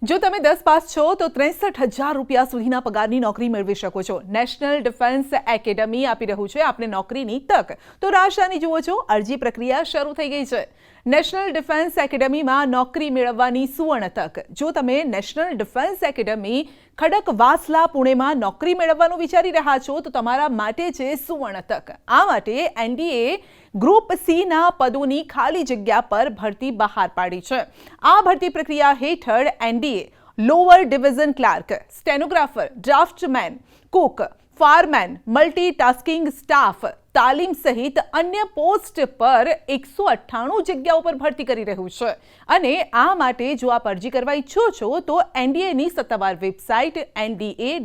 જો તમે 10 પાસ છો તો 63,000 રૂપિયા સુધીના પગારની નોકરી મેળવી શકો છો। નેશનલ ડિફેન્સ એકેડમી આપી રહ્યું છે આપને નોકરીની તક। તો રાહ શાની જુઓ છો? અરજી પ્રક્રિયા શરૂ થઈ ગઈ છે। નેશનલ ડિફેન્સ એકેડમીમાં નોકરી મેળવવાની સુવર્ણ તક। જો તમે નેશનલ ડિફેન્સ એકેડમી ખડકવાસલા પુણેમાં નોકરી મેળવવાનું વિચારી રહ્યા છો તો તમારા માટે છે સુવર્ણ તક। આ માટે એનડીએ ગ્રુપ સી ના પદોની ખાલી જગ્યા પર ભરતી બહાર પાડી છે। આ ભરતી પ્રક્રિયા હેઠળ NDA lower division clerk, stenographer, draughtsman, Cook, fireman, multitasking staff, તાલીમ સહિત અન્ય પોસ્ટ પર 198 જગ્યાઓ પર ભરતી કરી રહ્યું છે। અને આ માટે જો આપ અરજી કરવા ઈચ્છો છો તો એનડીએની સત્તાવાર વેબસાઇટ nda.nic.in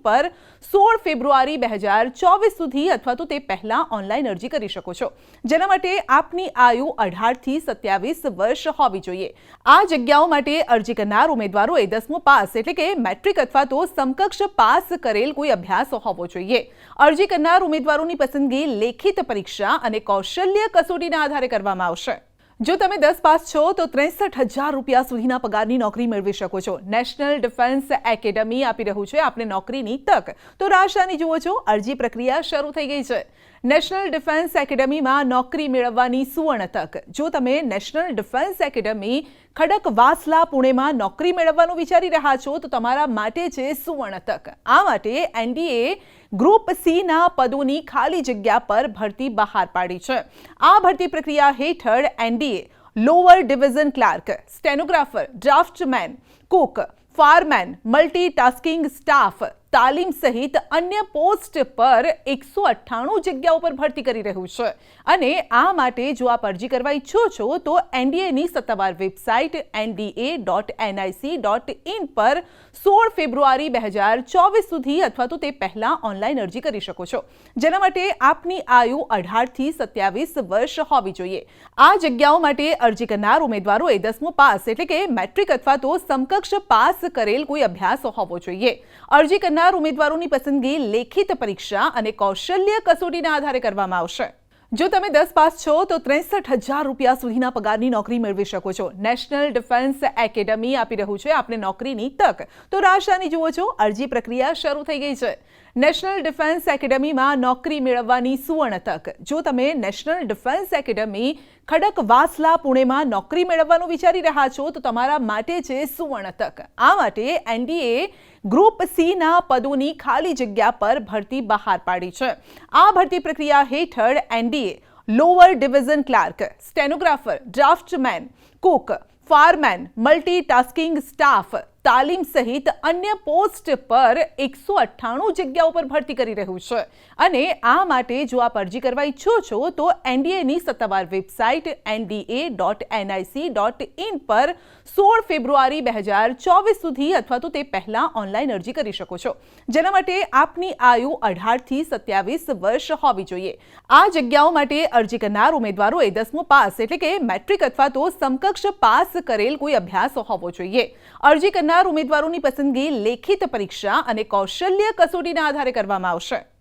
પર 16 ફેબ્રુઆરી 2024 સુધી અથવા તો તે પહેલા ઓનલાઈન અરજી કરી શકો છો, જેના માટે આપની આયુ 18 થી 27 વર્ષ હોવી જોઈએ। આ જગ્યાઓ માટે અરજી કરનાર ઉમેદવારોએ 10મું પાસ એટલે કે મેટ્રિક અથવા તો સમકક્ષ પાસ કરેલ કોઈ અભ્યાસ હોવો જોઈએ। અરજી કરનાર ઉમેદવારોની પસંદગી લેખિત પરીક્ષા અને કૌશલ્ય કસોટીના આધારે કરવામાં આવશે। જો તમે 10 પાસ છો તો 63,000 રૂપિયા સુધીના પગારની નોકરી મેળવી શકો છો। નેશનલ ડિફેન્સ એકેડમી આપી રહ્યું છે આપને નોકરીની તક। તો રાહ શાની જુઓ છો? અરજી પ્રક્રિયા શરૂ થઈ ગઈ છે। નેશનલ ડિફેન્સ એકેડમીમાં નોકરી મેળવવાની સુવર્ણ તક। જો તમે નેશનલ ડિફેન્સ એકેડમી ખડકવાસલા પુણેમાં નોકરી મેળવવાનું વિચારી રહ્યા છો તો તમારા માટે છે સુવર્ણ તક। આ માટે એનડીએ ગ્રુપ સી ના પદોની ખાલી જગ્યા પર ભરતી બહાર પાડી છે। આ ભરતી પ્રક્રિયા હેઠળ NDA lower division clerk, stenographer, draughtsman, Cook, fireman, multitasking staff, તાલીમ સહિત અન્ય પોસ્ટ પર 198 જગ્યાઓ પર ભરતી કરી રહ્યું છે। અને આ માટે જો આપ અરજી કરવા ઈચ્છો છો તો એનડીએની સત્તાવાર વેબસાઇટ nda.nic.in પર 16 ફેબ્રુઆરી 2024 સુધી અથવા તો તે પહેલા ઓનલાઈન અરજી કરી શકો છો, જેના માટે આપની આયુ 18 થી 27 વર્ષ હોવી જોઈએ। આ જગ્યાઓ માટે અરજી કરનાર ઉમેદવારોએ 10મું પાસ એટલે કે મેટ્રિક અથવા તો સમકક્ષ પાસ કરેલ કોઈ અભ્યાસ હોવો જોઈએ। અરજી કરનાર ઉમેદવારોની પસંદગી લેખિત પરીક્ષા અને કૌશલ્ય કસોટીના આધારે કરવામાં આવશે। જો તમે 10 પાસ છો તો 63,000 રૂપિયા સુધીના પગારની નોકરી મેળવી શકો છો। નેશનલ ડિફેન્સ એકેડમી આપી રહ્યું છે આપને નોકરીની તક। તો રાહ શાની જુઓ છો? અરજી પ્રક્રિયા શરૂ થઈ ગઈ છે। નેશનલ ડિફેન્સ એકેડમીમાં નોકરી મેળવવાની સુવર્ણ તક। જો તમે નેશનલ ડિફેન્સ એકેડમી ખડકવાસલા પુણેમાં નોકરી મેળવવાનું વિચારી રહ્યા છો તો તમારા માટે છે સુવર્ણ તક। આ માટે એનડીએ ગ્રુપ સી ના પદોની ખાલી જગ્યા પર ભરતી બહાર પાડી છે। આ ભરતી પ્રક્રિયા હેઠળ NDA lower division clerk, stenographer, draughtsman, Cook, fireman, multitasking staff, તાલીમ સહિત અન્ય પોસ્ટ પર 198 જગ્યાઓ પર ભરતી કરી રહ્યું છે। અને આ માટે જો આપ અરજી કરવા ઈચ્છો છો તો એનડીએની સત્તાવાર વેબસાઇટ nda.nic.in પર 16 ફેબ્રુઆરી 2024 સુધી અથવા તો તે પહેલા ઓનલાઈન અરજી કરી શકો છો, જેના માટે આપની આયુ 18 થી 27 વર્ષ હોવી જોઈએ। આ જગ્યાઓ માટે અરજી કરનાર ઉમેદવારોએ 10મું પાસ એટલે કે મેટ્રિક અથવા તો સમકક્ષ પાસ કરેલ કોઈ અભ્યાસ હોવો જોઈએ। અરજી કરનાર ઉમેદવારોની પસંદગી લેખિત પરીક્ષા અને કૌશલ્ય કસોટીના આધારે કરવામાં આવશે।